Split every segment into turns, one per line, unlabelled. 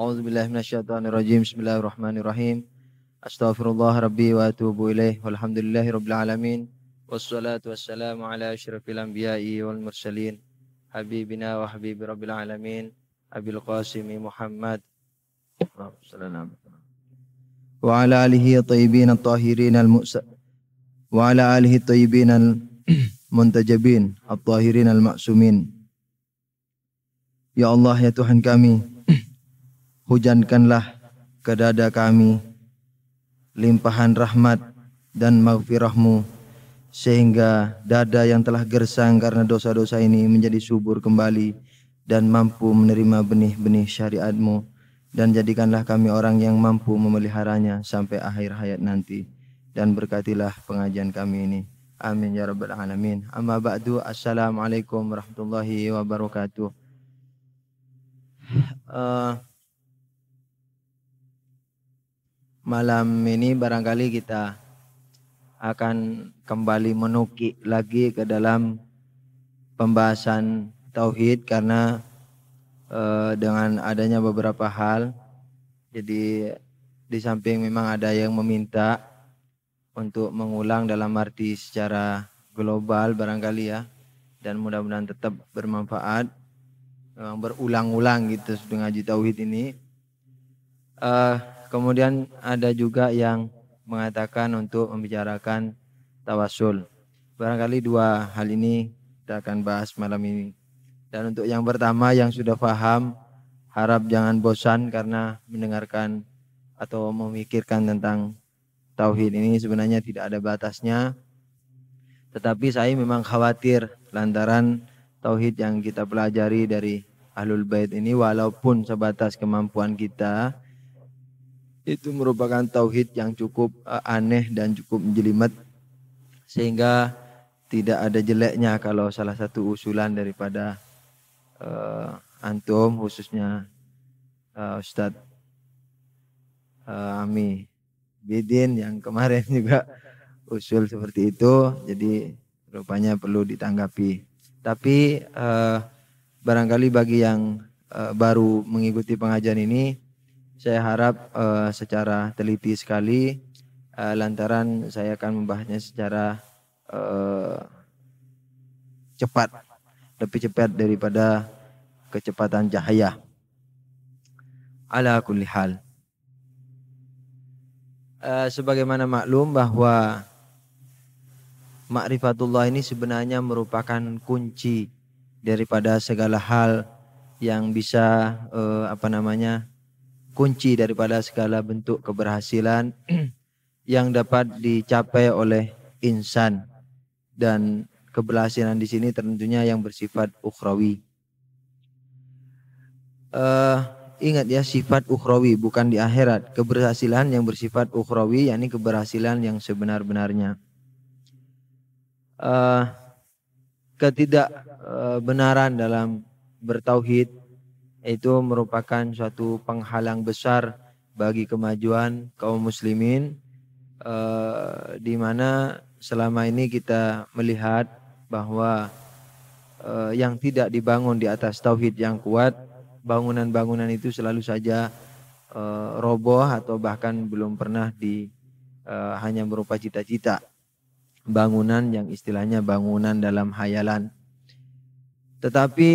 A'udzubillahi minasyaitonirrajim. Bismillahirrahmanirrahim. Astaghfirullah rabbi wa atubu ilaih. Walhamdulillahi rabbil alamin. Wassalatu wassalamu ala asyrafil anbiya'i wal mursalin. Habibina wa habibi rabbil alamin. Abil Qasimi Muhammad wa ala alihi at-tayyibin at-tahirin wa ala alihi at-tayyibin al-muntajabin at-tahirin al-ma'sumin. Ya Allah, ya Tuhan kami, hujankanlah ke dada kami limpahan rahmat dan maghfirah-Mu, sehingga dada yang telah gersang karena dosa-dosa ini menjadi subur kembali dan mampu menerima benih-benih syariat-Mu, dan jadikanlah kami orang yang mampu memeliharanya sampai akhir hayat nanti, dan berkatilah pengajian kami ini. Amin ya rabbal alamin. Amma ba'du. Assalamualaikum warahmatullahi wabarakatuh. Malam ini barangkali kita akan kembali menukik lagi ke dalam pembahasan tauhid, karena dengan adanya beberapa hal, jadi di samping memang ada yang meminta untuk mengulang dalam arti secara global barangkali ya, dan mudah-mudahan tetap bermanfaat, memang berulang-ulang gitu ngaji tauhid ini. Kemudian ada juga yang mengatakan untuk membicarakan tawasul. Barangkali dua hal ini kita akan bahas malam ini. Dan untuk yang pertama yang sudah paham, harap jangan bosan karena mendengarkan atau memikirkan tentang tauhid ini sebenarnya tidak ada batasnya. Tetapi saya memang khawatir lantaran tauhid yang kita pelajari dari Ahlul Bait ini walaupun sebatas kemampuan kita, itu merupakan tauhid yang cukup aneh dan cukup menjelimet, sehingga tidak ada jeleknya kalau salah satu usulan daripada antum, khususnya Ustadz Ami Bidin yang kemarin juga usul seperti itu, jadi rupanya perlu ditanggapi. Tapi barangkali bagi yang baru mengikuti pengajian ini, saya harap secara teliti sekali, lantaran saya akan membahasnya secara cepat, lebih cepat daripada kecepatan cahaya. Ala kulli hal. Sebagaimana maklum bahwa ma'rifatullah ini sebenarnya merupakan kunci daripada segala hal yang bisa kunci daripada segala bentuk keberhasilan yang dapat dicapai oleh insan, dan keberhasilan di sini tentunya yang bersifat ukhrawi. Ingat ya, sifat ukhrawi, bukan di akhirat. Keberhasilan yang bersifat ukhrawi, yakni keberhasilan yang sebenar-benarnya. Ketidakbenaran dalam bertauhid itu merupakan suatu penghalang besar bagi kemajuan kaum muslimin, di mana selama ini kita melihat bahwa yang tidak dibangun di atas tauhid yang kuat, bangunan-bangunan itu selalu saja roboh atau bahkan belum pernah hanya berupa cita-cita, bangunan yang istilahnya bangunan dalam hayalan. Tetapi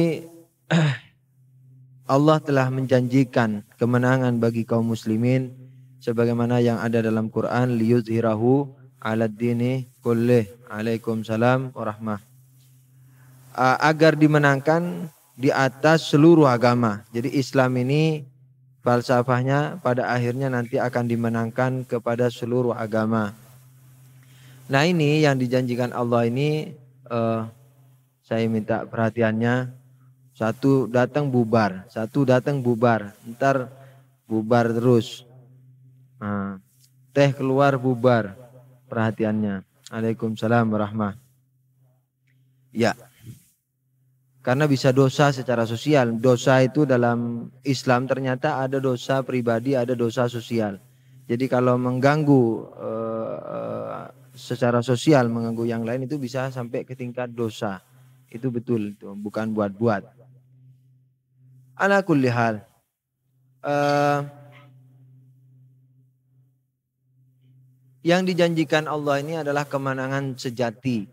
Allah telah menjanjikan kemenangan bagi kaum muslimin sebagaimana yang ada dalam Quran, liyuzhirahu 'alad dini kullih. Waalaikumsalam warahmah. Agar dimenangkan di atas seluruh agama. Jadi Islam ini falsafahnya pada akhirnya nanti akan dimenangkan kepada seluruh agama. Nah, ini yang dijanjikan Allah ini, saya minta perhatiannya. Satu datang bubar, ntar bubar terus. Teh keluar bubar, perhatiannya. Waalaikumsalam warahmah. Ya, karena bisa dosa secara sosial. Dosa itu dalam Islam ternyata ada dosa pribadi, ada dosa sosial. Jadi kalau mengganggu secara sosial, mengganggu yang lain, itu bisa sampai ke tingkat dosa. Itu betul, itu bukan buat-buat. Ala kulli hal, eh, yang dijanjikan Allah ini adalah kemenangan sejati,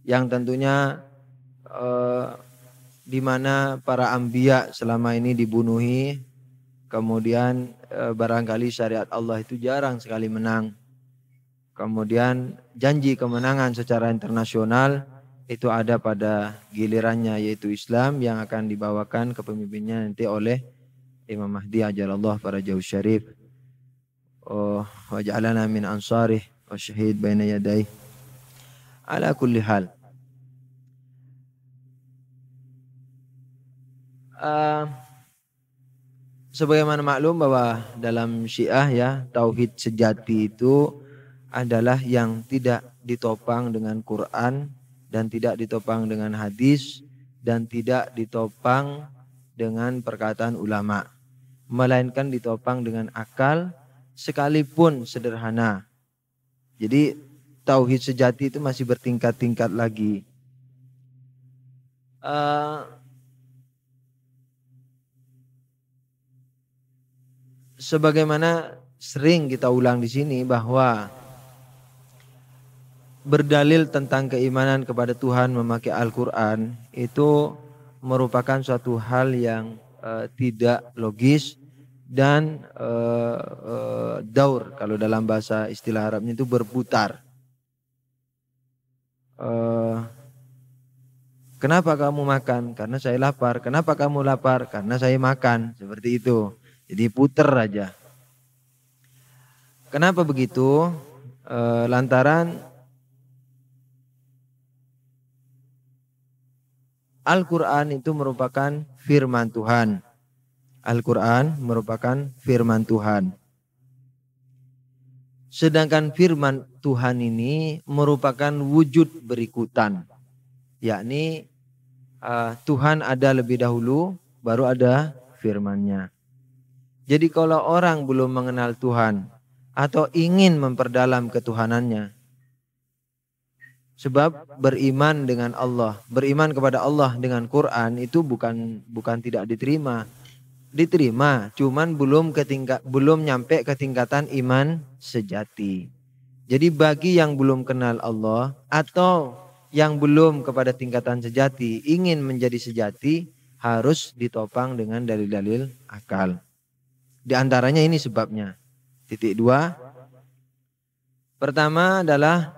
yang tentunya di mana para anbiya selama ini dibunuhi, kemudian barangkali syariat Allah itu jarang sekali menang. Kemudian janji kemenangan secara internasional itu ada pada gilirannya, yaitu Islam yang akan dibawakan kepemimpinnya nanti oleh Imam Mahdi ajalallah farajahu syarif. Wa ja'alana min ansarih wa syahid baina yadayh. Ala kulli hal. Sebagaimana maklum bahwa dalam Syiah ya, tauhid sejati itu adalah yang tidak ditopang dengan Quran dan tidak ditopang dengan hadis dan tidak ditopang dengan perkataan ulama, melainkan ditopang dengan akal sekalipun sederhana. Jadi tauhid sejati itu masih bertingkat-tingkat lagi. Sebagaimana sering kita ulang di sini bahwa berdalil tentang keimanan kepada Tuhan memakai Al-Quran itu merupakan suatu hal yang tidak logis dan daur, kalau dalam bahasa istilah Arabnya itu berputar. Kenapa kamu makan? Karena saya lapar. Kenapa kamu lapar? Karena saya makan. Seperti itu. Jadi puter aja. Kenapa begitu? Lantaran Al-Quran itu merupakan firman Tuhan. Al-Quran merupakan firman Tuhan. Sedangkan firman Tuhan ini merupakan wujud berikutan. Yakni Tuhan ada lebih dahulu, baru ada firman-Nya. Jadi kalau orang belum mengenal Tuhan atau ingin memperdalam ketuhanannya, sebab beriman dengan Allah, beriman kepada Allah dengan Quran itu bukan tidak diterima. Diterima, cuman belum nyampe ke tingkatan iman sejati. Jadi bagi yang belum kenal Allah atau yang belum kepada tingkatan sejati, ingin menjadi sejati, harus ditopang dengan dalil-dalil akal. Di antaranya ini sebabnya. Titik 2. Pertama adalah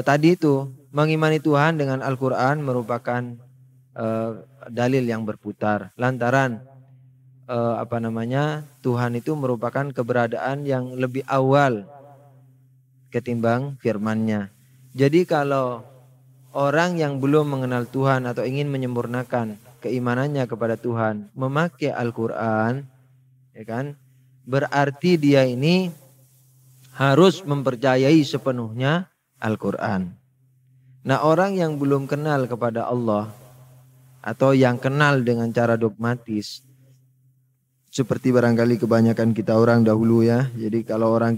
tadi itu, mengimani Tuhan dengan Al-Quran merupakan dalil yang berputar. Lantaran Tuhan itu merupakan keberadaan yang lebih awal ketimbang firman-Nya. Jadi kalau orang yang belum mengenal Tuhan atau ingin menyempurnakan keimanannya kepada Tuhan memakai Al-Quran, ya kan, berarti dia ini harus mempercayai sepenuhnya Al-Quran. Nah, orang yang belum kenal kepada Allah atau yang kenal dengan cara dogmatis, seperti barangkali kebanyakan kita orang dahulu ya. Jadi kalau orang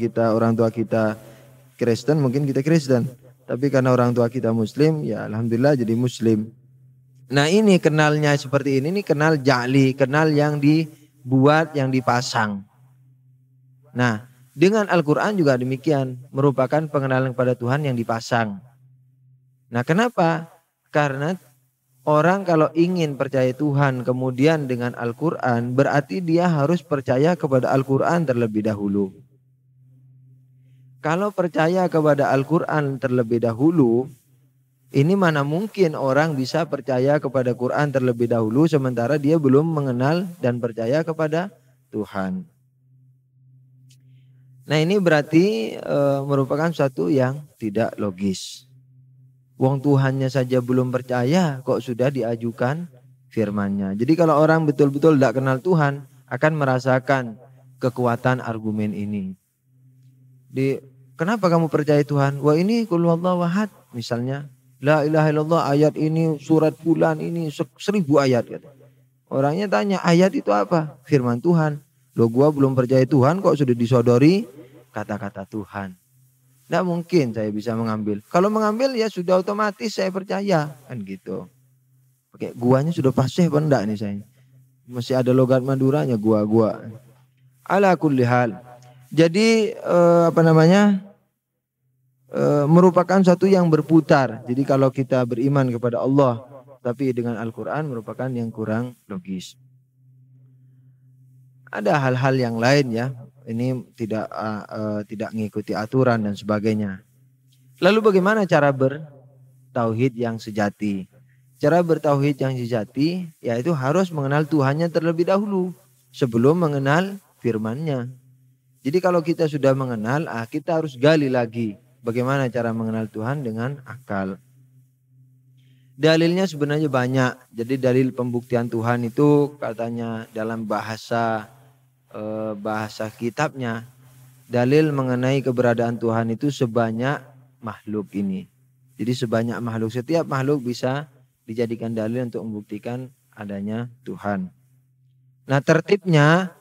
tua kita Kristen, mungkin kita Kristen. Tapi karena orang tua kita Muslim, ya alhamdulillah jadi Muslim. Nah, ini kenalnya seperti ini kenal ja'li, kenal yang dibuat, yang dipasang. Nah, dengan Al-Quran juga demikian, merupakan pengenalan kepada Tuhan yang dipasang. Nah, kenapa? Karena orang kalau ingin percaya Tuhan kemudian dengan Al-Quran, berarti dia harus percaya kepada Al-Quran terlebih dahulu. Kalau percaya kepada Al-Quran terlebih dahulu, ini mana mungkin orang bisa percaya kepada Quran terlebih dahulu sementara dia belum mengenal dan percaya kepada Tuhan. Nah, ini berarti merupakan suatu yang tidak logis. Wong Tuhannya saja belum percaya kok sudah diajukan firman-Nya. Jadi kalau orang betul-betul tidak kenal Tuhan akan merasakan kekuatan argumen ini. Kenapa kamu percaya Tuhan? Wah, ini qul huwallahu ahad misalnya. La ilaha illallah, ayat ini, surat fulan ini 1000 ayat. Orangnya tanya, ayat itu apa? Firman Tuhan. Loh, gua belum percaya Tuhan kok sudah disodori kata-kata Tuhan. Tidak mungkin saya bisa mengambil. Kalau mengambil ya sudah otomatis saya percaya. Kan gitu. Oke, guanya sudah fasih apa enggak nih saya? Masih ada logat Maduranya gua. Ala kulli hal. Jadi merupakan satu yang berputar. Jadi kalau kita beriman kepada Allah tapi dengan Al-Quran merupakan yang kurang logis. Ada hal-hal yang lain ya. Ini tidak mengikuti aturan dan sebagainya. Lalu bagaimana cara bertauhid yang sejati? Cara bertauhid yang sejati yaitu harus mengenal Tuhannya terlebih dahulu sebelum mengenal firman-Nya. Jadi kalau kita sudah mengenal, kita harus gali lagi bagaimana cara mengenal Tuhan dengan akal. Dalilnya sebenarnya banyak. Jadi dalil pembuktian Tuhan itu katanya dalam bahasa kitabnya, dalil mengenai keberadaan Tuhan itu sebanyak makhluk ini. Jadi sebanyak makhluk, setiap makhluk bisa dijadikan dalil untuk membuktikan adanya Tuhan. Nah tertibnya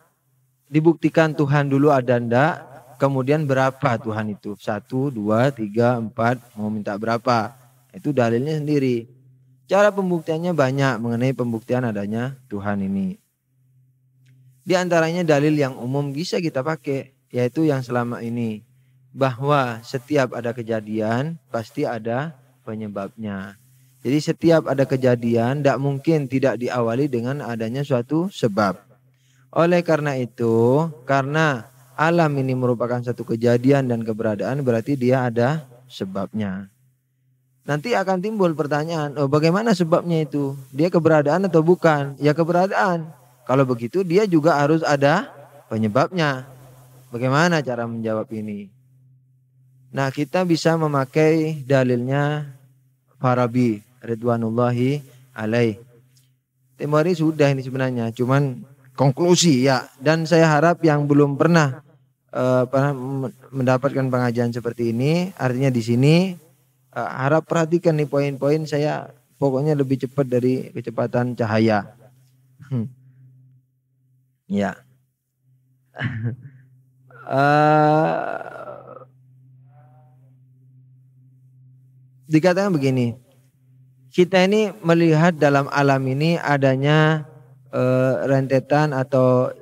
dibuktikan Tuhan dulu ada ndak, kemudian berapa Tuhan itu, 1, 2, 3, 4, mau minta berapa, itu dalilnya sendiri. Cara pembuktiannya banyak mengenai pembuktian adanya Tuhan ini. Di antaranya dalil yang umum bisa kita pakai, yaitu yang selama ini, bahwa setiap ada kejadian pasti ada penyebabnya. Jadi setiap ada kejadian tidak mungkin tidak diawali dengan adanya suatu sebab. Oleh karena itu, karena alam ini merupakan satu kejadian dan keberadaan, berarti dia ada sebabnya. Nanti akan timbul pertanyaan, bagaimana sebabnya itu? Dia keberadaan atau bukan? Ya keberadaan. Kalau begitu dia juga harus ada penyebabnya. Bagaimana cara menjawab ini? Nah kita bisa memakai dalilnya Farabi Ridwanullahi alaih. Tempo hari sudah ini sebenarnya, cuman konklusi ya. Dan saya harap yang belum pernah mendapatkan pengajian seperti ini, artinya di sini harap perhatikan nih poin-poin saya, pokoknya lebih cepat dari kecepatan cahaya. Ya. Dikatakan begini, kita ini melihat dalam alam ini adanya rentetan atau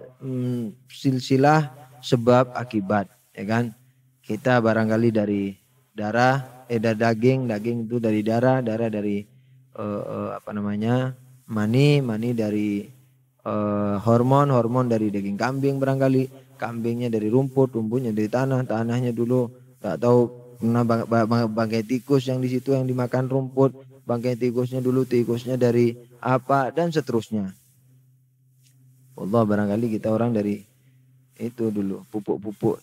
silsilah sebab akibat, ya kan? Kita barangkali dari darah, dari daging itu dari darah dari mani dari hormon dari daging kambing, barangkali kambingnya dari rumputnya dari tanahnya dulu tak tahu pernah bangkai tikus yang di situ yang dimakan rumput, bangkai tikusnya dulu tikusnya dari apa dan seterusnya. Allah barangkali kita orang dari itu dulu pupuk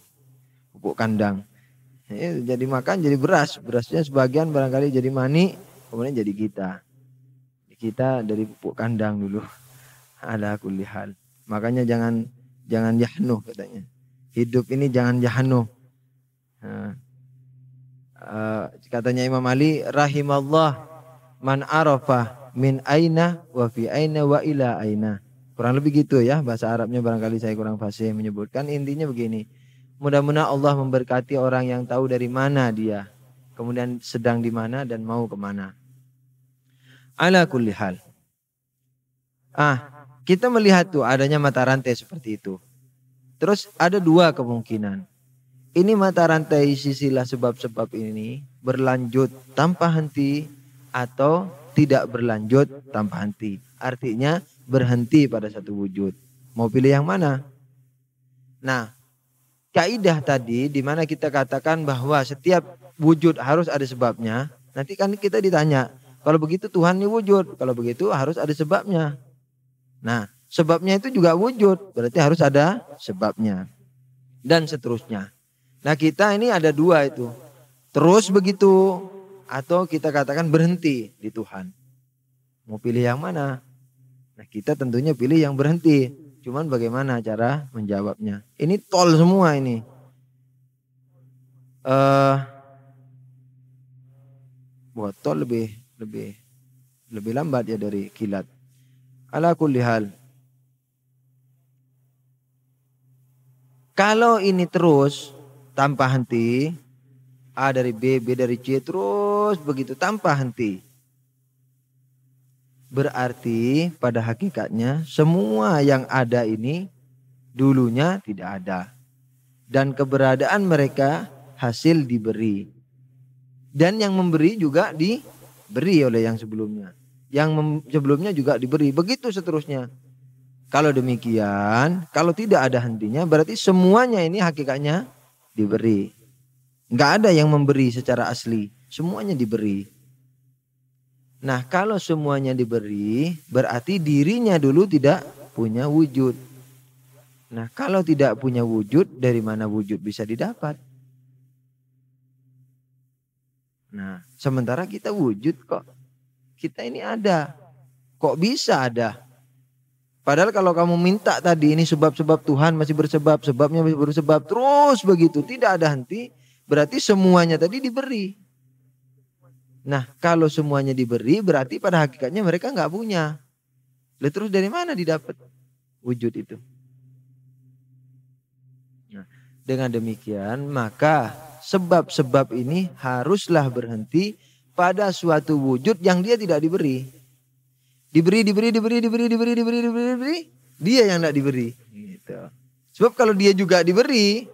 kandang. Jadi makan jadi berasnya sebagian barangkali jadi mani, kemudian jadi kita dari pupuk kandang dulu. Ala kulli hal. Makanya jangan jahnuh katanya. Hidup ini jangan jahnuh. Katanya Imam Ali rahimallah man arafa min aina wa fi aina wa ila aina. Kurang lebih gitu ya, bahasa Arabnya barangkali saya kurang fasih menyebutkan. Intinya begini, mudah-mudahan Allah memberkati orang yang tahu dari mana dia, kemudian sedang di mana dan mau kemana. Ala kulli hal. Kita melihat tuh adanya mata rantai seperti itu. Terus ada dua kemungkinan. Ini mata rantai silsilah sebab-sebab ini berlanjut tanpa henti atau tidak berlanjut tanpa henti. Artinya berhenti pada satu wujud. Mau pilih yang mana? Nah, kaidah tadi di mana kita katakan bahwa setiap wujud harus ada sebabnya. Nanti kan kita ditanya, kalau begitu Tuhan ini wujud, kalau begitu harus ada sebabnya. Nah, sebabnya itu juga wujud, berarti harus ada sebabnya. Dan seterusnya. Nah kita ini ada dua itu. Terus begitu atau kita katakan berhenti di Tuhan. Mau pilih yang mana? Nah kita tentunya pilih yang berhenti. Cuman bagaimana cara menjawabnya? Ini tol semua ini. Botol lebih lambat ya dari kilat. Ala kulli hal. Kalau ini terus tanpa henti, A dari B, B dari C, terus begitu tanpa henti. Berarti pada hakikatnya semua yang ada ini dulunya tidak ada. Dan keberadaan mereka hasil diberi. Dan yang memberi juga diberi oleh yang sebelumnya. Yang sebelumnya juga diberi. Begitu seterusnya. Kalau demikian, kalau tidak ada hentinya berarti semuanya ini hakikatnya diberi. Nggak ada yang memberi secara asli. Semuanya diberi. Nah, kalau semuanya diberi, berarti dirinya dulu tidak punya wujud. Nah, kalau tidak punya wujud, dari mana wujud bisa didapat? Nah, sementara kita wujud kok. Kita ini ada. Kok bisa ada? Padahal kalau kamu minta tadi ini sebab-sebab Tuhan masih bersebab, sebabnya masih bersebab, terus begitu, tidak ada henti, berarti semuanya tadi diberi. Nah, kalau semuanya diberi berarti pada hakikatnya mereka nggak punya. Lalu terus dari mana didapat wujud itu? Nah, dengan demikian maka sebab-sebab ini haruslah berhenti pada suatu wujud yang dia tidak diberi. Diberi. Dia yang tidak diberi. Gitu. Sebab kalau dia juga diberi,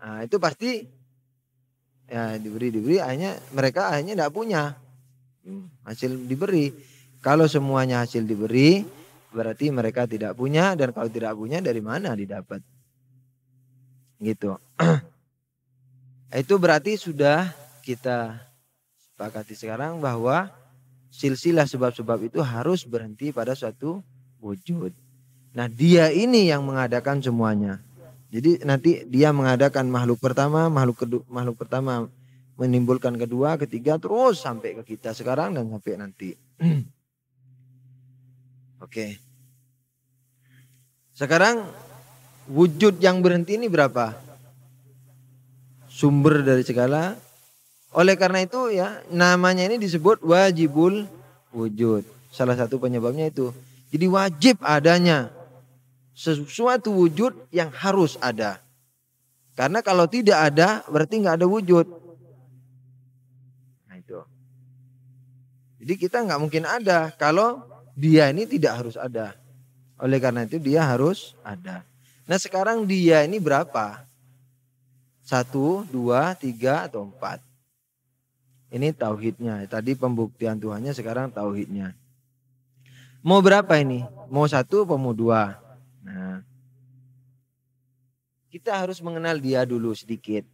nah itu pasti ya diberi akhirnya mereka tidak punya hasil diberi. Kalau semuanya hasil diberi berarti mereka tidak punya, dan kalau tidak punya dari mana didapat? Gitu. Itu berarti sudah kita sepakati sekarang bahwa silsilah sebab-sebab itu harus berhenti pada suatu wujud. Nah, dia ini yang mengadakan semuanya. Jadi nanti dia mengadakan makhluk pertama, makhluk pertama menimbulkan kedua, ketiga, terus sampai ke kita sekarang dan sampai nanti. Oke. Sekarang wujud yang berhenti ini berapa? Sumber dari segala. Oleh karena itu ya namanya ini disebut wajibul wujud. Salah satu penyebabnya itu. Jadi wajib adanya sesuatu wujud yang harus ada. Karena kalau tidak ada berarti nggak ada wujud. Nah itu. Jadi kita nggak mungkin ada kalau dia ini tidak harus ada. Oleh karena itu dia harus ada. Nah sekarang dia ini berapa? 1, 2, 3 atau 4? Ini tauhidnya. Tadi pembuktian Tuhannya, sekarang tauhidnya. Mau berapa ini? Mau 1 atau mau 2? Nah, kita harus mengenal dia dulu sedikit.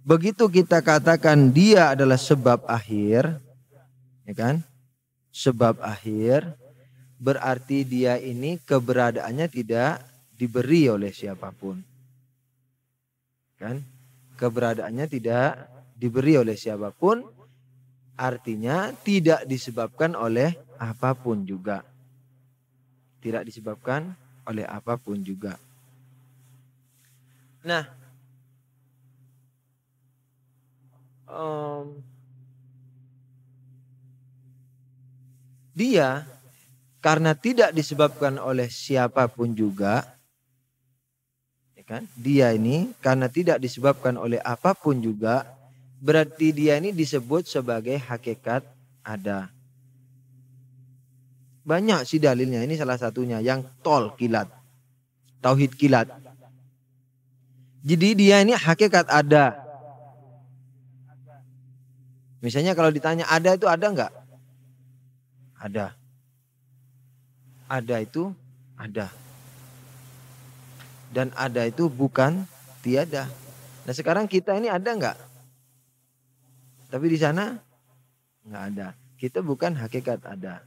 Begitu kita katakan dia adalah sebab akhir, ya kan? Sebab akhir, berarti dia ini keberadaannya tidak diberi oleh siapapun. Kan? Keberadaannya tidak diberi oleh siapapun, artinya tidak disebabkan oleh apapun juga. Tidak disebabkan oleh apapun juga. Nah, dia karena tidak disebabkan oleh siapapun juga, ya kan? Dia ini karena tidak disebabkan oleh apapun juga, berarti dia ini disebut sebagai hakikat ada. Banyak sih dalilnya, ini salah satunya yang kilat. Tauhid kilat. Jadi dia ini hakikat ada. Misalnya kalau ditanya ada itu ada enggak? Ada. Ada itu ada. Dan ada itu bukan tiada. Nah sekarang kita ini ada enggak? Tapi di sana enggak ada. Kita bukan hakikat ada.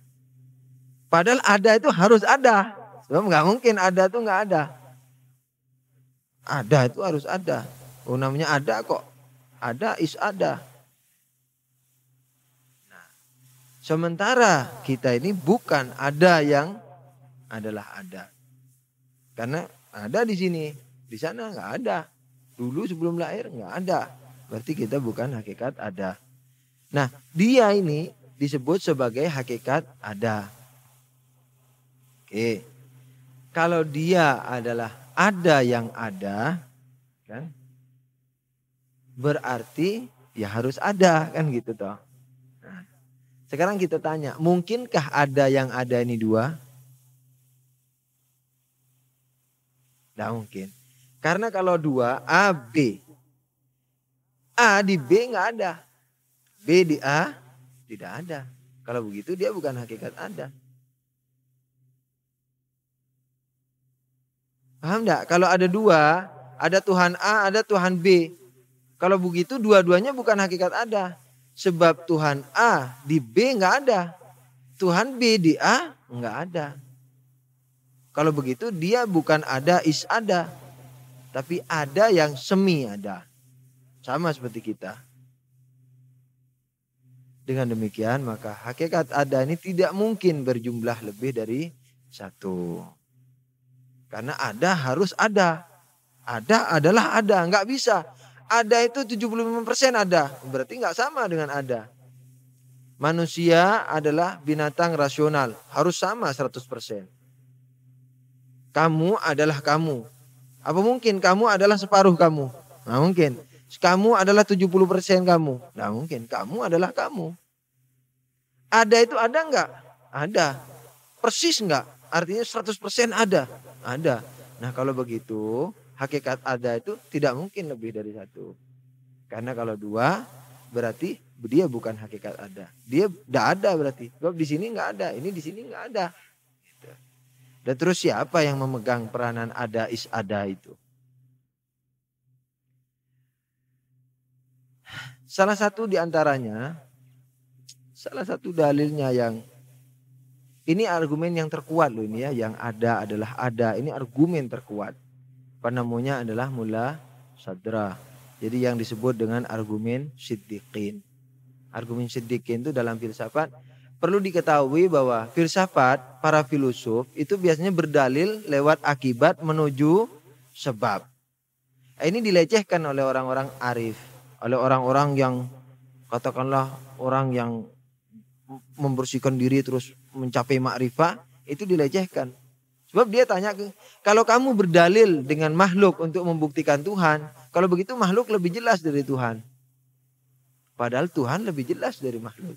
Padahal ada itu harus ada. Sebab enggak mungkin ada itu enggak ada. Ada itu harus ada. Oh namanya ada kok. Ada is ada. Nah, sementara kita ini bukan ada yang adalah ada. Karena ada di sini. Di sana enggak ada. Dulu sebelum lahir enggak ada. Berarti kita bukan hakikat ada. Nah, dia ini disebut sebagai hakikat ada. Oke. Kalau dia adalah ada yang ada, kan? Berarti ya harus ada kan gitu toh. Nah, Sekarang kita tanya, mungkinkah ada yang ada ini dua? Tidak mungkin. Karena kalau dua, A, B. A di B nggak ada. B di A tidak ada. Kalau begitu dia bukan hakikat ada. Paham enggak? Kalau ada dua, ada Tuhan A, ada Tuhan B. Kalau begitu dua-duanya bukan hakikat ada. Sebab Tuhan A di B nggak ada. Tuhan B di A nggak ada. Kalau begitu dia bukan ada is ada. Tapi ada yang semi ada. Sama seperti kita. Dengan demikian maka hakikat ada ini tidak mungkin berjumlah lebih dari satu. Karena ada harus ada. Ada adalah ada. Nggak bisa. Ada itu 75% ada. Berarti nggak sama dengan ada. Manusia adalah binatang rasional. Harus sama 100%. Kamu adalah kamu. Apa mungkin kamu adalah separuh kamu? Nggak mungkin. Kamu adalah 70% kamu. Nggak mungkin. Kamu adalah kamu. Ada itu ada nggak? Ada. Persis nggak? Artinya 100% ada. Ada. Nah kalau begitu hakikat ada itu tidak mungkin lebih dari satu. Karena kalau dua berarti dia bukan hakikat ada. Dia tidak ada berarti. Sebab di sini nggak ada. Ini di sini nggak ada. Gitu. Dan terus siapa yang memegang peranan ada is ada itu? Salah satu diantaranya, salah satu dalilnya yang ini argumen yang terkuat loh ini ya, yang ada adalah ada. Ini argumen terkuat. Penemunya adalah Mullah Sadra. Jadi yang disebut dengan argumen siddiqin. Argumen siddiqin itu dalam filsafat perlu diketahui bahwa filsafat para filosof itu biasanya berdalil lewat akibat menuju sebab. Ini dilecehkan oleh orang-orang arif, oleh orang-orang yang katakanlah orang yang membersihkan diri terus mencapai makrifah, itu dilecehkan. Sebab dia tanya, kalau kamu berdalil dengan makhluk untuk membuktikan Tuhan, kalau begitu makhluk lebih jelas dari Tuhan. Padahal Tuhan lebih jelas dari makhluk.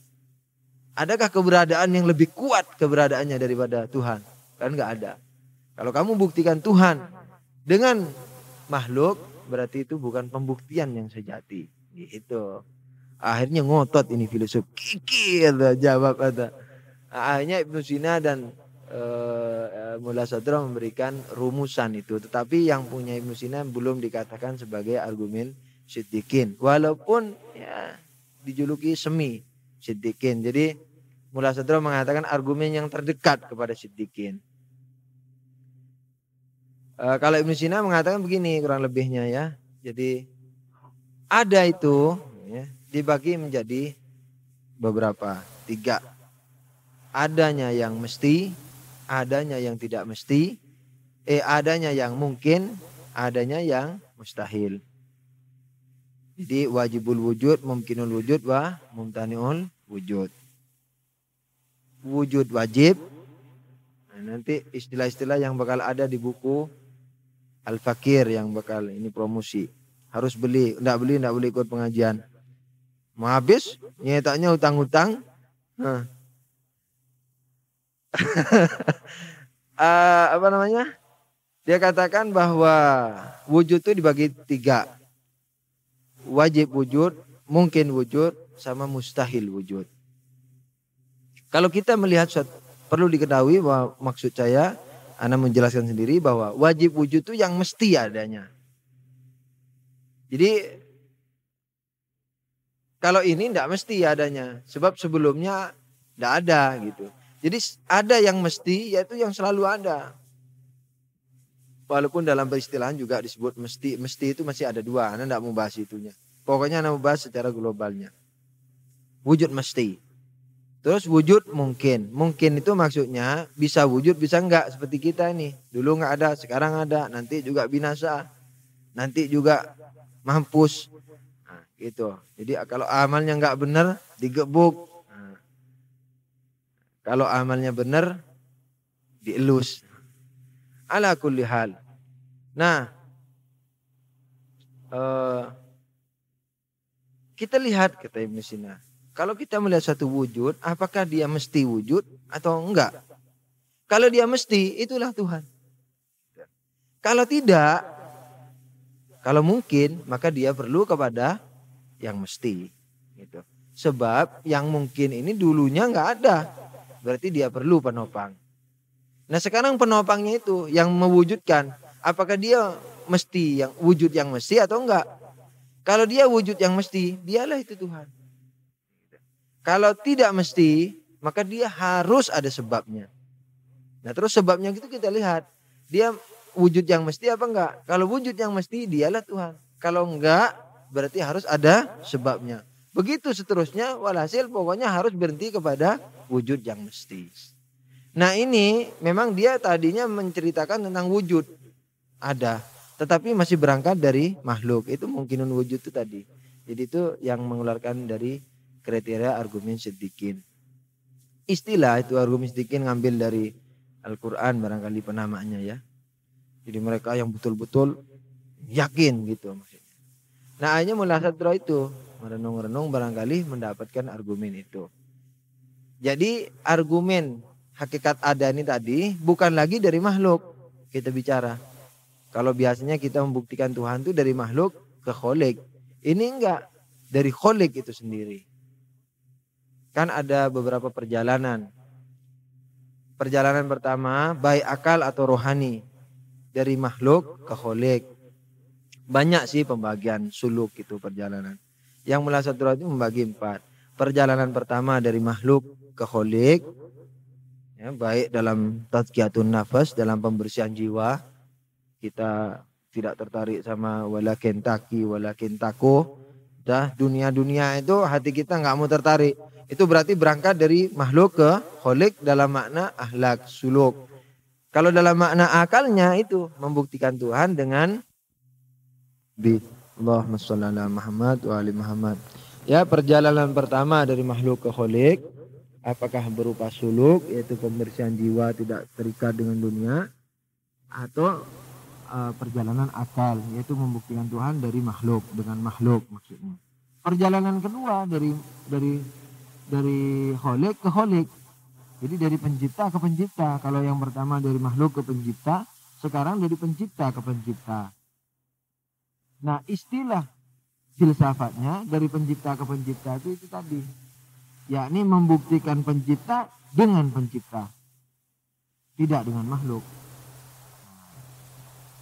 Adakah keberadaan yang lebih kuat keberadaannya daripada Tuhan? Kan nggak ada. Kalau kamu buktikan Tuhan dengan makhluk, berarti itu bukan pembuktian yang sejati. Gitu. Akhirnya ngotot ini filosof. Kikir jawab ada. Akhirnya Ibnu Sina dan Mullah Sadra memberikan rumusan itu. Tetapi yang punya Ibnu Sina belum dikatakan sebagai argumen siddiqin. Walaupun ya dijuluki semi siddiqin. Jadi Mullah Sadra mengatakan argumen yang terdekat kepada siddiqin. Kalau Ibnu Sina mengatakan begini kurang lebihnya ya. Jadi ada itu ya, dibagi menjadi beberapa, 3. Adanya yang mesti, adanya yang tidak mesti, adanya yang mungkin, adanya yang mustahil. Jadi wajibul wujud, mungkinul wujud, wa mumtani'ul wujud. Wujud wajib. Nah, nanti istilah-istilah yang bakal ada di buku Al-Fakir yang bakal ini promosi. Harus beli, enggak boleh ikut pengajian. Mau habis, nyetaknya utang-utang. Apa namanya? Dia katakan bahwa wujud itu dibagi 3. Wajib wujud, mungkin wujud, sama mustahil wujud. Kalau kita melihat, perlu diketahui bahwa maksud saya, Ana menjelaskan sendiri bahwa wajib wujud itu yang mesti adanya. Jadi kalau ini tidak mesti adanya, sebab sebelumnya tidak ada gitu. Jadi ada yang mesti, yaitu yang selalu ada. Walaupun dalam peristilahan juga disebut mesti. Mesti itu masih ada 2, Anda tidak mau bahas itunya. Pokoknya Anda mau bahas secara globalnya. Wujud mesti. Terus wujud mungkin. Mungkin itu maksudnya bisa wujud, bisa enggak. Seperti kita ini. Dulu enggak ada, sekarang ada. Nanti juga binasa. Nanti juga mampus. Nah, gitu. Jadi kalau amalnya enggak benar, digebuk. Nah, kalau amalnya benar, dielus. Ala kulli hal. Nah, kita lihat kata Ibnu Sina. Kalau kita melihat satu wujud, apakah dia mesti wujud atau enggak? Kalau dia mesti, itulah Tuhan. Kalau tidak, kalau mungkin, maka dia perlu kepada yang mesti. Gitu. Sebab yang mungkin ini dulunya enggak ada. Berarti dia perlu penopang. Nah sekarang penopangnya itu yang mewujudkan. Apakah dia mesti yang wujud yang mesti atau enggak? Kalau dia wujud yang mesti, dialah itu Tuhan. Kalau tidak mesti, maka dia harus ada sebabnya. Nah terus sebabnya itu kita lihat. Dia wujud yang mesti apa enggak? Kalau wujud yang mesti, dialah Tuhan. Kalau enggak, berarti harus ada sebabnya. Begitu seterusnya, walhasil pokoknya harus berhenti kepada wujud yang mesti. Nah ini memang dia tadinya menceritakan tentang wujud. Ada. Tetapi masih berangkat dari makhluk. Itu mungkinun wujud itu tadi. Jadi itu yang mengeluarkan dari kriteria argumen siddiqin. Istilah itu argumen siddiqin ngambil dari Al-Quran barangkali penamaannya ya. Jadi mereka yang betul-betul yakin gitu maksudnya. Nah akhirnya mulasatro itu. Merenung-renung barangkali mendapatkan argumen itu. Jadi argumen hakikat ada ini tadi bukan lagi dari makhluk kita bicara. Kalau biasanya kita membuktikan Tuhan itu dari makhluk ke kholik. Ini enggak. Dari kholik itu sendiri. Kan ada beberapa perjalanan. Perjalanan pertama baik akal atau rohani. Dari makhluk ke kholik. Banyak sih pembagian suluk itu perjalanan. Yang mulasatro itu membagi 4. Perjalanan pertama dari makhluk ke kholik. Ya, baik dalam tazkiyatun nafas, dalam pembersihan jiwa. Kita tidak tertarik sama walakin taki, walakin tako. Dah dunia-dunia itu hati kita nggak mau tertarik. Itu berarti berangkat dari makhluk ke kholik dalam makna akhlak, suluk. Kalau dalam makna akalnya itu membuktikan Tuhan dengan Allahumma sholli ala Muhammad wa ali Muhammad. Ya, perjalanan pertama dari makhluk ke kholik apakah berupa suluk yaitu pembersihan jiwa tidak terikat dengan dunia atau perjalanan akal yaitu membuktikan Tuhan dari makhluk dengan makhluk maksudnya. Perjalanan kedua dari kholik ke kholik. Jadi dari pencipta ke pencipta. Kalau yang pertama dari makhluk ke pencipta, sekarang dari pencipta ke pencipta. Nah, istilah filsafatnya dari pencipta ke pencipta itu tadi. Yakni membuktikan pencipta dengan pencipta. Tidak dengan makhluk.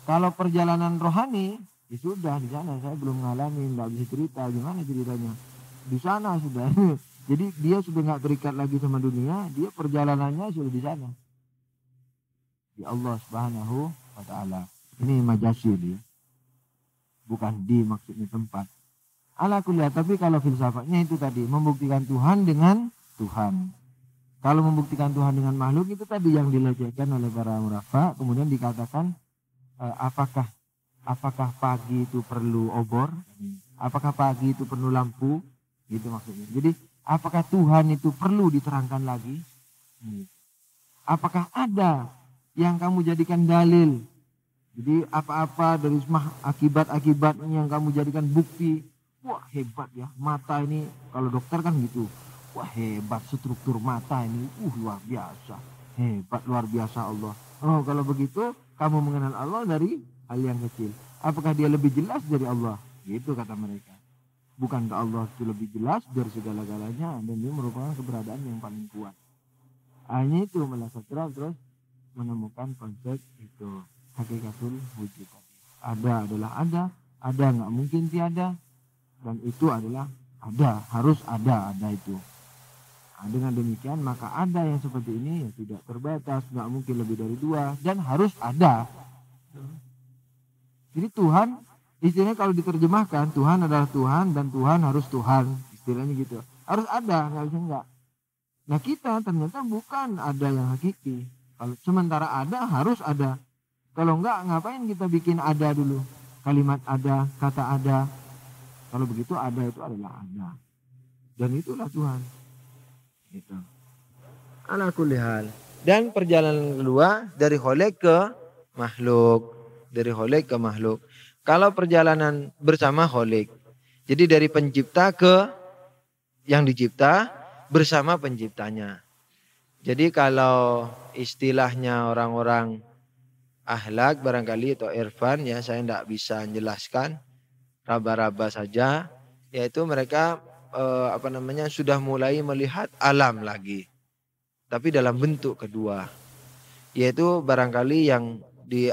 Kalau perjalanan rohani, ya sudah di sana saya belum ngalamin, nggak bisa cerita gimana ceritanya. Di sana sudah. Jadi dia sudah nggak terikat lagi sama dunia, dia perjalanannya sudah di sana. Di Allah Subhanahu wa taala. Ini majasi dia. Bukan di maksudnya tempat. Ala kuliah, tapi kalau filsafatnya itu tadi membuktikan Tuhan dengan Tuhan. Kalau membuktikan Tuhan dengan makhluk itu tadi yang dilecehkan oleh para murafa, kemudian dikatakan apakah pagi itu perlu obor? Apakah pagi itu perlu lampu? Gitu maksudnya. Jadi apakah Tuhan itu perlu diterangkan lagi? Apakah ada yang kamu jadikan dalil? Jadi apa-apa dari akibat-akibatnya yang kamu jadikan bukti. Wah hebat ya, mata ini kalau dokter kan gitu. Wah hebat struktur mata ini, luar biasa. Hebat luar biasa Allah. Oh kalau begitu kamu mengenal Allah dari hal yang kecil. Apakah dia lebih jelas dari Allah? Gitu kata mereka. Bukankah Allah itu lebih jelas dari segala-galanya dan dia merupakan keberadaan yang paling kuat. Hanya itu Mulasatro terus menemukan konsep itu hakikatul wujud. Ada adalah ada nggak mungkin tiada, dan itu adalah ada, harus ada itu. Nah, dengan demikian maka ada yang seperti ini ya tidak terbatas, nggak mungkin lebih dari 2 dan harus ada. Jadi Tuhan istilahnya kalau diterjemahkan Tuhan adalah Tuhan dan Tuhan harus Tuhan, istilahnya gitu. Harus ada, nggak bisa enggak. Nah kita ternyata bukan ada yang hakiki. Kalau sementara ada harus ada. Kalau enggak ngapain kita bikin ada dulu? Kalimat ada, kata ada. Kalau begitu ada itu adalah ada. Dan itulah Tuhan. Gitu. Ala kulli hal. Dan perjalanan kedua dari kholik ke makhluk. Dari kholik ke makhluk. Kalau perjalanan bersama kholik. Jadi dari pencipta ke yang dicipta bersama penciptanya. Jadi kalau istilahnya orang-orang akhlak barangkali atau irfan, ya saya tidak bisa menjelaskan, raba-raba saja, yaitu mereka sudah mulai melihat alam lagi, tapi dalam bentuk kedua, yaitu barangkali yang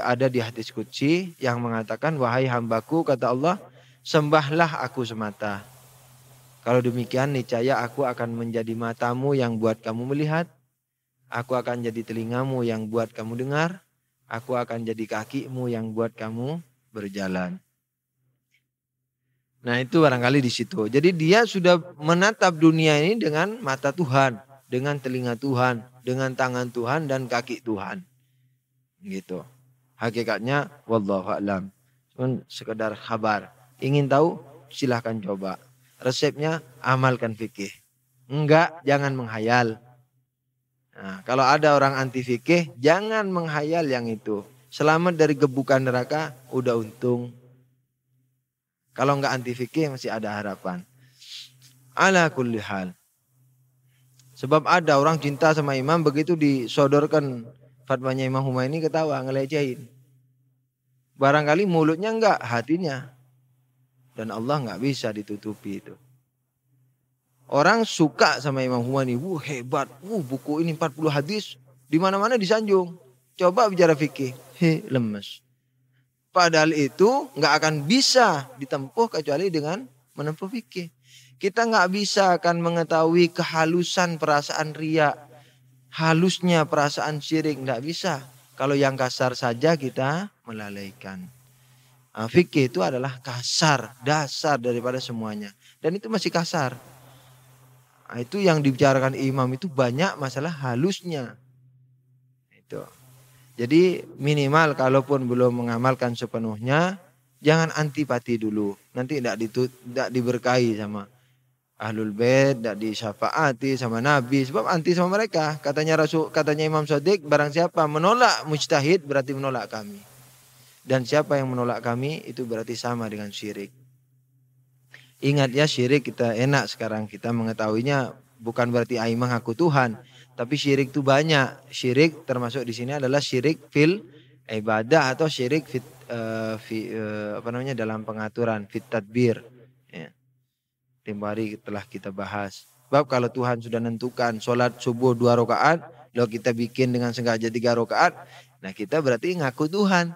ada di hadis qudsi yang mengatakan, wahai hambaku, kata Allah, sembahlah aku semata. Kalau demikian niscaya aku akan menjadi matamu yang buat kamu melihat, aku akan jadi telingamu yang buat kamu dengar, aku akan jadi kakimu yang buat kamu berjalan. Nah itu barangkali di situ. Jadi dia sudah menatap dunia ini dengan mata Tuhan, dengan telinga Tuhan, dengan tangan Tuhan dan kaki Tuhan. Gitu. Hakikatnya wallahu a'lam. Cuman sekedar kabar. Ingin tahu? Silahkan coba. Resepnya amalkan fikih. Enggak, jangan menghayal. Nah, kalau ada orang anti fikih, jangan menghayal yang itu. Selamat dari gebukan neraka, udah untung. Kalau enggak anti fikih masih ada harapan. Ala kulli hal. Sebab ada orang cinta sama imam, begitu disodorkan fatwanya Imam Humaini ketawa, ngelecehin. Barangkali mulutnya enggak, hatinya. Dan Allah enggak bisa ditutupi itu. Orang suka sama Imam Humaini, hebat, buku ini 40 hadis, di mana-mana disanjung. Coba bicara fikih, lemes. Padahal itu nggak akan bisa ditempuh kecuali dengan menempuh fikih. Kita nggak bisa akan mengetahui kehalusan perasaan riya, halusnya perasaan syirik, nggak bisa. Kalau yang kasar saja kita melalaikan. Nah, fikih itu adalah kasar, dasar daripada semuanya. Dan itu masih kasar. Nah, itu yang dibicarakan imam itu banyak masalah halusnya. Itu. Jadi minimal kalaupun belum mengamalkan sepenuhnya, jangan antipati dulu. Nanti tidak diberkahi sama Ahlul Bait, tidak disyafaati sama Nabi, sebab anti sama mereka. Katanya Imam Shadiq, barang siapa menolak mujtahid berarti menolak kami. Dan siapa yang menolak kami itu berarti sama dengan syirik. Ingat ya, syirik kita enak sekarang kita mengetahuinya, bukan berarti aing mengaku Tuhan, tapi syirik itu banyak. Syirik termasuk di sini adalah syirik fil ibadah atau syirik dalam pengaturan, fit tadbir. Ya. Tempo hari telah kita bahas. Sebab kalau Tuhan sudah nentukan sholat subuh 2 rakaat, lalu kita bikin dengan sengaja 3 rakaat, nah kita berarti ngaku Tuhan.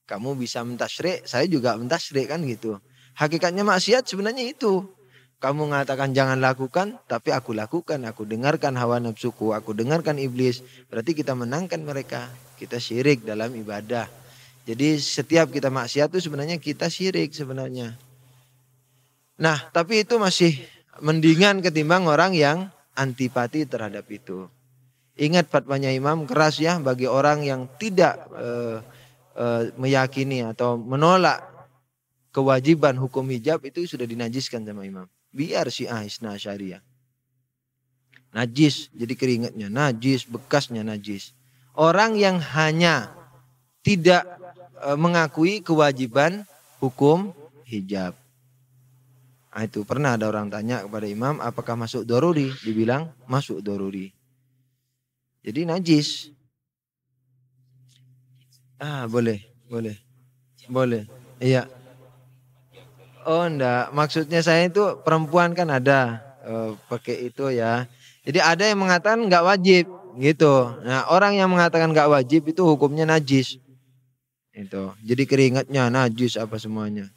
Kamu bisa mentasyrik, saya juga mentasyrik, kan gitu. Hakikatnya maksiat sebenarnya itu. Kamu mengatakan jangan lakukan, tapi aku lakukan. Aku dengarkan hawa nafsuku, aku dengarkan iblis. Berarti kita menangkan mereka. Kita syirik dalam ibadah. Jadi setiap kita maksiat itu sebenarnya kita syirik sebenarnya. Nah, tapi itu masih mendingan ketimbang orang yang antipati terhadap itu. Ingat fatwanya Imam keras ya bagi orang yang tidak meyakini atau menolak kewajiban hukum hijab, itu sudah dinajiskan sama Imam. Biar Syiah Isna Syariah. Najis, jadi keringatnya najis, bekasnya najis. Orang yang hanya tidak mengakui kewajiban hukum hijab. Nah, itu pernah ada orang tanya kepada Imam, apakah masuk doruri? Dibilang masuk doruri. Jadi najis. Boleh. Iya. Oh enggak, maksudnya saya itu perempuan kan ada pakai itu ya. Jadi ada yang mengatakan enggak wajib gitu. Nah, orang yang mengatakan enggak wajib itu hukumnya najis. Itu. Jadi keringatnya najis apa semuanya.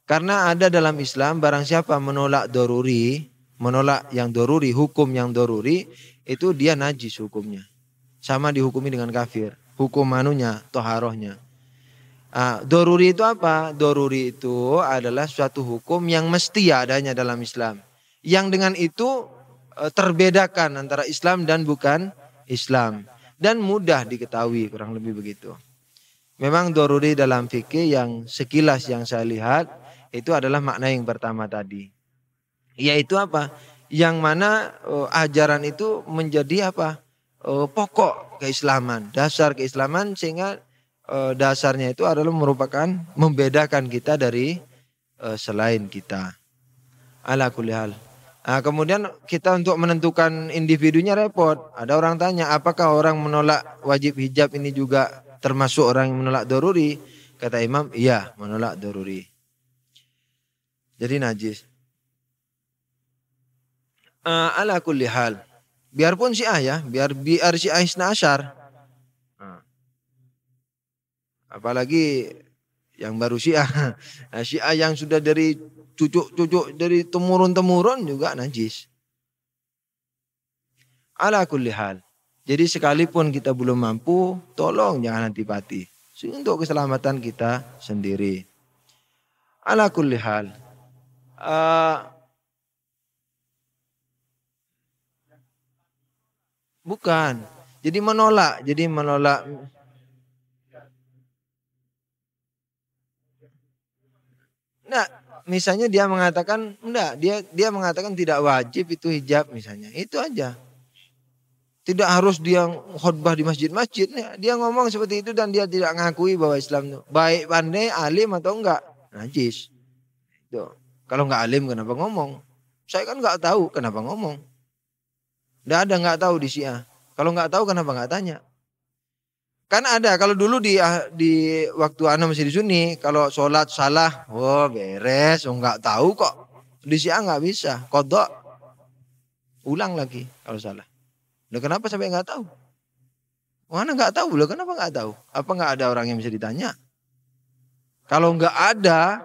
Karena ada dalam Islam barang siapa menolak doruri, menolak yang doruri, hukum yang doruri, itu dia najis hukumnya. Sama dihukumi dengan kafir. Hukum manunya, toharohnya. Doruri itu apa? Doruri itu adalah suatu hukum yang mesti adanya dalam Islam. Yang dengan itu terbedakan antara Islam dan bukan Islam. Dan mudah diketahui, kurang lebih begitu. Memang doruri dalam fikih yang sekilas yang saya lihat, itu adalah makna yang pertama tadi. Yaitu apa? Yang mana ajaran itu menjadi apa? Pokok keislaman, dasar keislaman, sehingga dasarnya itu adalah merupakan membedakan kita dari selain kita. Ala kulli hal. Nah, kemudian kita untuk menentukan individunya repot. Ada orang tanya, apakah orang menolak wajib hijab ini juga termasuk orang yang menolak doruri? Kata imam, iya menolak doruri. Jadi najis. Ala kulli hal. Biarpun Syiah ya, biar Syiah Isna Asyar. Apalagi yang baru Syiah. Nah, Syiah yang sudah dari cucuk-cucuk dari temurun-temurun juga najis. Ala kulli hal. Jadi sekalipun kita belum mampu, tolong jangan antipati. Untuk keselamatan kita sendiri. Ala kulli hal. Bukan. Jadi menolak. Enggak, misalnya dia mengatakan enggak, dia mengatakan tidak wajib itu hijab misalnya. Itu aja. Tidak harus dia khutbah di masjid-masjid. Dia ngomong seperti itu dan dia tidak mengakui bahwa Islam itu baik pandai, alim atau enggak, najis. Itu. Kalau enggak alim kenapa ngomong? Saya kan enggak tahu kenapa ngomong. Enggak ada enggak tahu di Syiah. Kalau enggak tahu kenapa enggak tanya? Kan ada kalau dulu di waktu ana masih di Sunni, kalau sholat salah, oh beres, oh enggak tahu kok. Di Syiah enggak bisa, qadha. Ulang lagi kalau salah. Loh kenapa sampai enggak tahu? Mana enggak tahu loh, kenapa enggak tahu? Apa enggak ada orang yang bisa ditanya? Kalau enggak ada,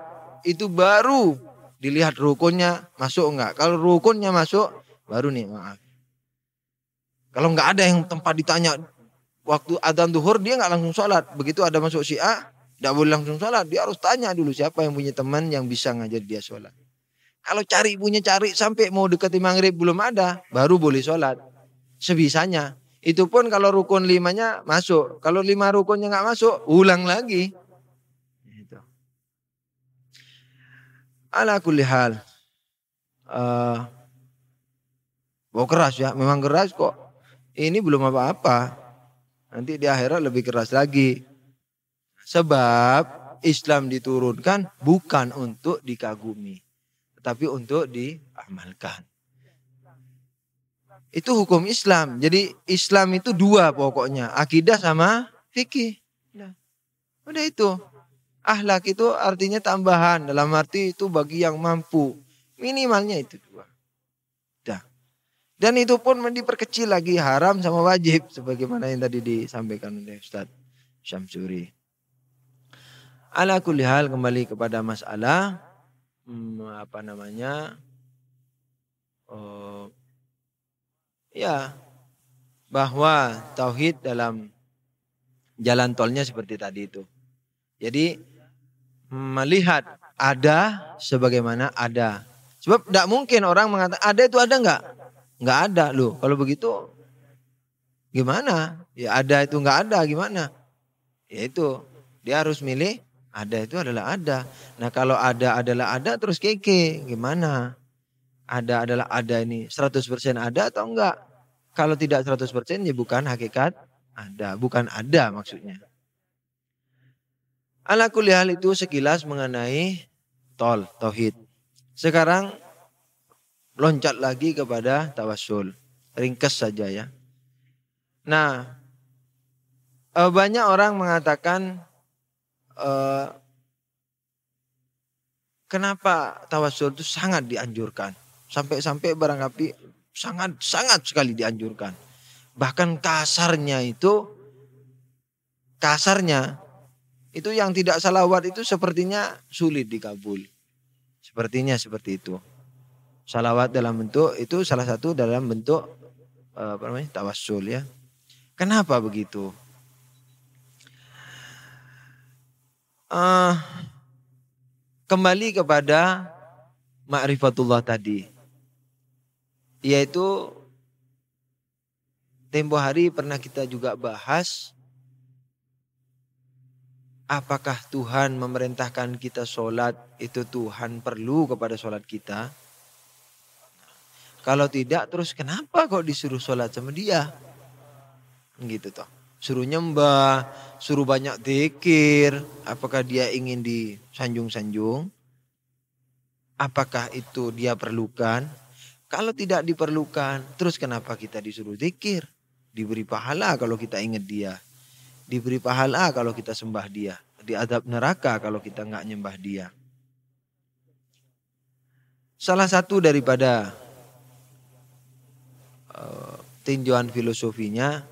itu baru dilihat rukunnya masuk enggak. Kalau rukunnya masuk, baru nih maaf. Kalau enggak ada yang tempat ditanya, waktu adzan zuhur dia nggak langsung sholat. Begitu ada masuk Syiah, nggak boleh langsung sholat. Dia harus tanya dulu siapa yang punya teman yang bisa ngajar dia sholat. Kalau cari sampai mau dekati maghrib belum ada, baru boleh sholat. Sebisanya. Itu pun kalau rukun 5-nya masuk. Kalau 5 rukunnya nggak masuk, ulang lagi. Gitu. Ala kulli hal. Keras ya, memang keras kok. Ini belum apa-apa. Nanti di akhirat lebih keras lagi. Sebab Islam diturunkan bukan untuk dikagumi. Tetapi untuk diamalkan. Itu hukum Islam. Jadi Islam itu 2 pokoknya. Akidah sama fikih. Udah itu. Akhlak itu artinya tambahan. Dalam arti itu bagi yang mampu. Minimalnya itu 2. Dan itu pun diperkecil lagi haram sama wajib. Sebagaimana yang tadi disampaikan oleh Ustaz Syamsuri. Ala kulli hal kembali kepada masalah. Bahwa tauhid dalam jalan tolnya seperti tadi itu. Jadi melihat ada sebagaimana ada. Sebab tidak mungkin orang mengatakan ada itu ada enggak? Enggak ada loh. Kalau begitu gimana? Ya ada itu enggak ada gimana? Ya itu dia harus milih ada itu adalah ada. Nah kalau ada adalah ada terus keke gimana? Ada adalah ada ini 100% ada atau enggak? Kalau tidak 100% ya bukan hakikat ada. Bukan ada maksudnya. Ala kulli hal itu sekilas mengenai tauhid. Sekarang loncat lagi kepada tawassul. Ringkas saja ya. Nah, banyak orang mengatakan kenapa tawassul itu sangat dianjurkan. Sampai-sampai barangkali sangat sekali dianjurkan. Bahkan kasarnya itu yang tidak salawat itu sepertinya sulit dikabul. Sepertinya seperti itu. Salawat dalam bentuk itu salah satu dalam bentuk tawassul ya. Kenapa begitu? Kembali kepada ma'rifatullah tadi. Yaitu tempo hari pernah kita juga bahas. Apakah Tuhan memerintahkan kita sholat itu Tuhan perlu kepada sholat kita? Kalau tidak terus kenapa kok disuruh sholat sama dia? Gitu toh. Suruh nyembah, suruh banyak zikir. Apakah dia ingin disanjung-sanjung? Apakah itu dia perlukan? Kalau tidak diperlukan, terus kenapa kita disuruh zikir? Diberi pahala kalau kita ingat dia. Diberi pahala kalau kita sembah dia. Diadab neraka kalau kita nggak nyembah dia. Salah satu daripada tinjauan filosofinya,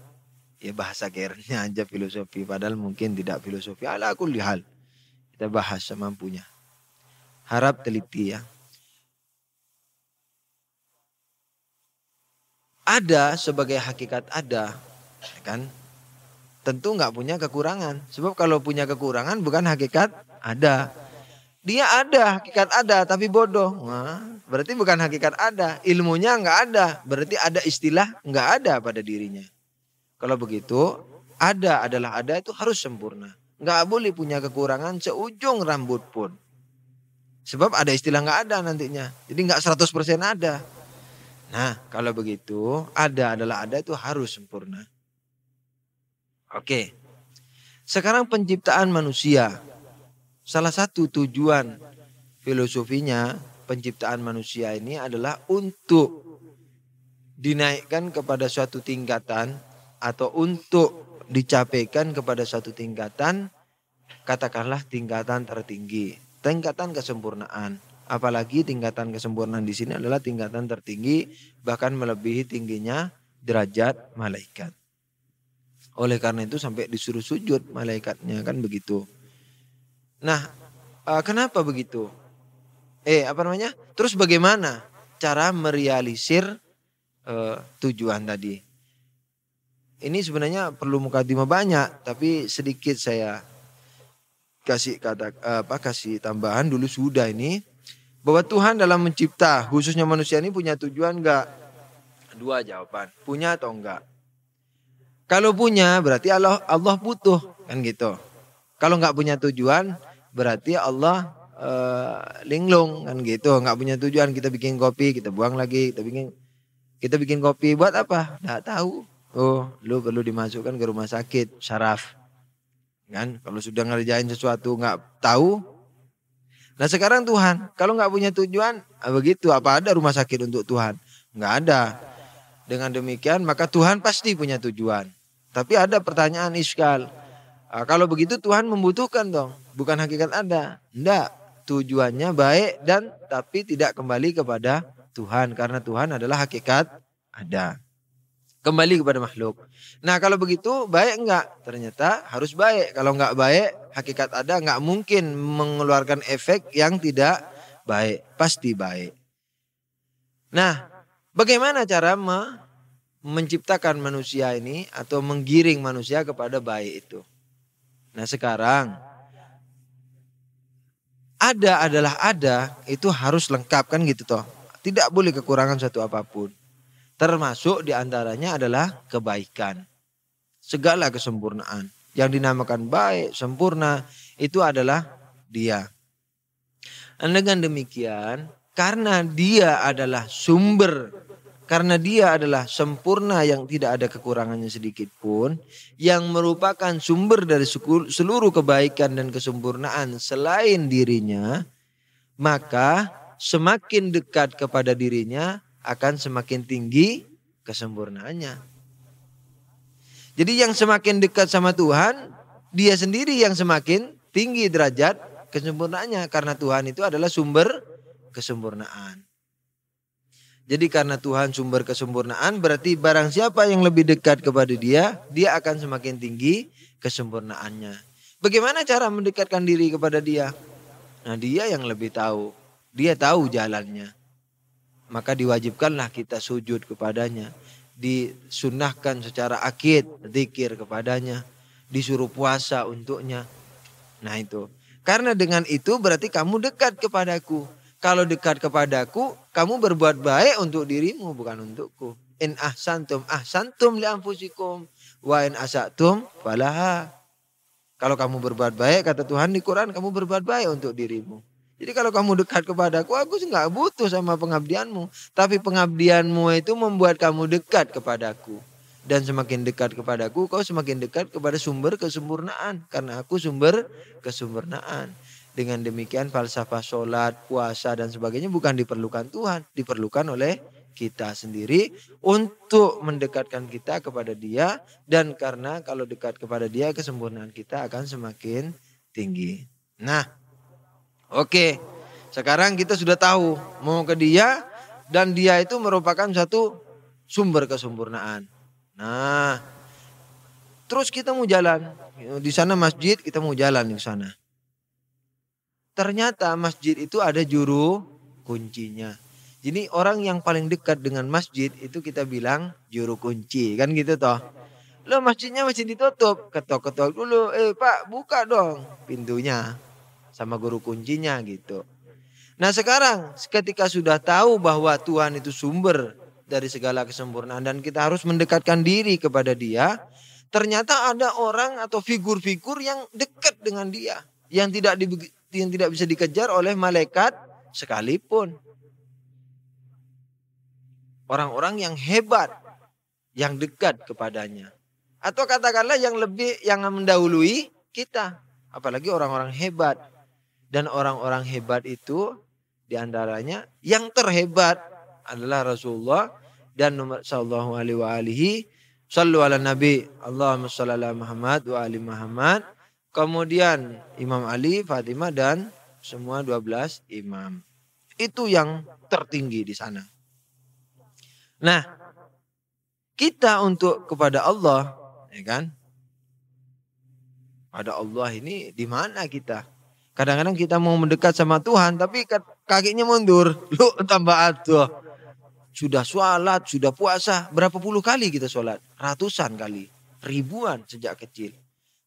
ya bahasa kerennya aja filosofi. Padahal mungkin tidak filosofi. Ala kulli hal. Kita bahas semampunya. Harap teliti ya. Ada sebagai hakikat ada, ya kan? Tentu nggak punya kekurangan. Sebab kalau punya kekurangan bukan hakikat ada. Dia ada, hakikat ada, tapi bodoh. Nah, berarti bukan hakikat ada. Ilmunya nggak ada, berarti ada istilah nggak ada pada dirinya. Kalau begitu, ada adalah ada itu harus sempurna. Nggak boleh punya kekurangan seujung rambut pun. Sebab ada istilah nggak ada nantinya. Jadi nggak 100% ada. Nah, kalau begitu, ada adalah ada itu harus sempurna. Oke. Sekarang penciptaan manusia. Salah satu tujuan filosofinya penciptaan manusia ini adalah untuk dinaikkan kepada suatu tingkatan atau untuk dicapaikan kepada suatu tingkatan, katakanlah tingkatan tertinggi, tingkatan kesempurnaan. Apalagi tingkatan kesempurnaan di sini adalah tingkatan tertinggi, bahkan melebihi tingginya derajat malaikat. Oleh karena itu sampai disuruh sujud malaikatnya, kan begitu. Nah, kenapa begitu? Terus bagaimana cara merealisir tujuan tadi? Ini sebenarnya perlu mukadimah banyak, tapi sedikit saya kasih tambahan dulu sudah ini. Bahwa Tuhan dalam mencipta khususnya manusia ini punya tujuan enggak? Dua jawaban, punya atau enggak? Kalau punya berarti Allah butuh, kan gitu. Kalau enggak punya tujuan berarti Allah linglung, kan gitu. Enggak punya tujuan, kita bikin kopi, kita buang lagi, kita bikin kopi buat apa? Enggak tahu. Oh, lu perlu dimasukkan ke rumah sakit syaraf. Kan kalau sudah ngerjain sesuatu enggak tahu. Nah sekarang Tuhan, kalau nggak punya tujuan, begitu apa ada rumah sakit untuk Tuhan? Nggak ada. Dengan demikian maka Tuhan pasti punya tujuan. Tapi ada pertanyaan iskal. Kalau begitu Tuhan membutuhkan dong, bukan hakikat ada. Enggak, tujuannya baik dan tapi tidak kembali kepada Tuhan. Karena Tuhan adalah hakikat ada. Kembali kepada makhluk. Nah kalau begitu baik enggak? Ternyata harus baik. Kalau enggak baik, hakikat ada enggak mungkin mengeluarkan efek yang tidak baik. Pasti baik. Nah bagaimana cara menciptakan manusia ini atau menggiring manusia kepada baik itu? Nah sekarang ada adalah ada itu harus lengkap kan gitu toh. Tidak boleh kekurangan satu apapun. Termasuk diantaranya adalah kebaikan. Segala kesempurnaan. Yang dinamakan baik, sempurna itu adalah dia. Dan dengan demikian karena dia adalah sumber. Karena dia adalah sempurna yang tidak ada kekurangannya sedikit pun. Yang merupakan sumber dari seluruh kebaikan dan kesempurnaan selain dirinya. Maka semakin dekat kepada dirinya akan semakin tinggi kesempurnaannya. Jadi yang semakin dekat sama Tuhan, dia sendiri yang semakin tinggi derajat kesempurnaannya. Karena Tuhan itu adalah sumber kesempurnaan. Jadi karena Tuhan sumber kesempurnaan, berarti barang siapa yang lebih dekat kepada dia, dia akan semakin tinggi kesempurnaannya. Bagaimana cara mendekatkan diri kepada dia? Nah dia yang lebih tahu, dia tahu jalannya. Maka diwajibkanlah kita sujud kepadanya. Disunnahkan secara akid, zikir kepadanya. Disuruh puasa untuknya. Nah itu. Karena dengan itu berarti kamu dekat kepadaku. Kalau dekat kepadaku, kamu berbuat baik untuk dirimu, bukan untukku. In ahsantum li anfusikum. Wa in asatum falaha. Kalau kamu berbuat baik, kata Tuhan di Quran, kamu berbuat baik untuk dirimu. Jadi kalau kamu dekat kepadaku, aku nggak butuh sama pengabdianmu. Tapi pengabdianmu itu membuat kamu dekat kepadaku. Dan semakin dekat kepadaku, kau semakin dekat kepada sumber kesempurnaan. Karena aku sumber kesempurnaan. Dengan demikian falsafah sholat, puasa dan sebagainya bukan diperlukan Tuhan. Diperlukan oleh kita sendiri untuk mendekatkan kita kepada Dia, dan karena kalau dekat kepada Dia kesempurnaan kita akan semakin tinggi. Nah, oke. Sekarang kita sudah tahu mau ke Dia dan Dia itu merupakan satu sumber kesempurnaan. Nah, terus kita mau jalan di sana masjid, kita mau jalan di sana. Ternyata masjid itu ada juru kuncinya. Jadi orang yang paling dekat dengan masjid itu kita bilang juru kunci, kan gitu toh. Loh, masjidnya masih ditutup, ketok-ketok dulu, Pak buka dong pintunya sama guru kuncinya gitu. Nah sekarang ketika sudah tahu bahwa Tuhan itu sumber dari segala kesempurnaan dan kita harus mendekatkan diri kepada Dia, ternyata ada orang atau figur-figur yang dekat dengan Dia, yang tidak bisa dikejar oleh malaikat sekalipun. Orang-orang yang hebat, yang dekat kepadanya. Atau katakanlah yang mendahului kita. Apalagi orang-orang hebat. Dan orang-orang hebat itu diantaranya yang terhebat adalah Rasulullah dan sallallahu alaihi sallu ala nabi Allahumma shalli ala Muhammad wa ali Muhammad. Kemudian Imam Ali, Fatimah dan semua 12 imam. Itu yang tertinggi di sana. Nah, kita untuk kepada Allah, ya kan? Pada Allah ini di mana kita? Kadang-kadang kita mau mendekat sama Tuhan, tapi kakinya mundur. Lu tambah aduh. Sudah sholat, sudah puasa. Berapa puluh kali kita sholat? Ratusan kali. Ribuan sejak kecil.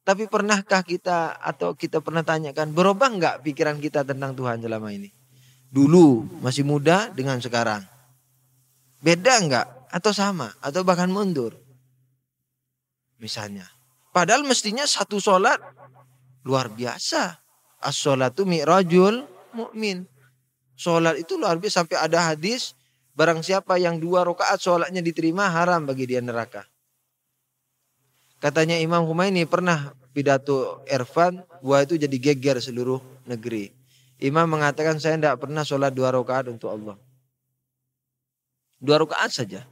Tapi pernahkah kita atau kita pernah tanyakan, berubah enggak pikiran kita tentang Tuhan selama ini? Dulu masih muda dengan sekarang. Beda enggak? Atau sama? Atau bahkan mundur? Misalnya. Padahal mestinya satu sholat luar biasa. As-sholatu mi'rajul mu'min. Sholat itu luar biasa. Sampai ada hadis, barang siapa yang 2 rakaat sholatnya diterima, haram bagi dia neraka. Katanya Imam Humaini pernah pidato Irfan, wah itu jadi geger seluruh negeri. Imam mengatakan saya tidak pernah sholat 2 rakaat untuk Allah. 2 rakaat saja.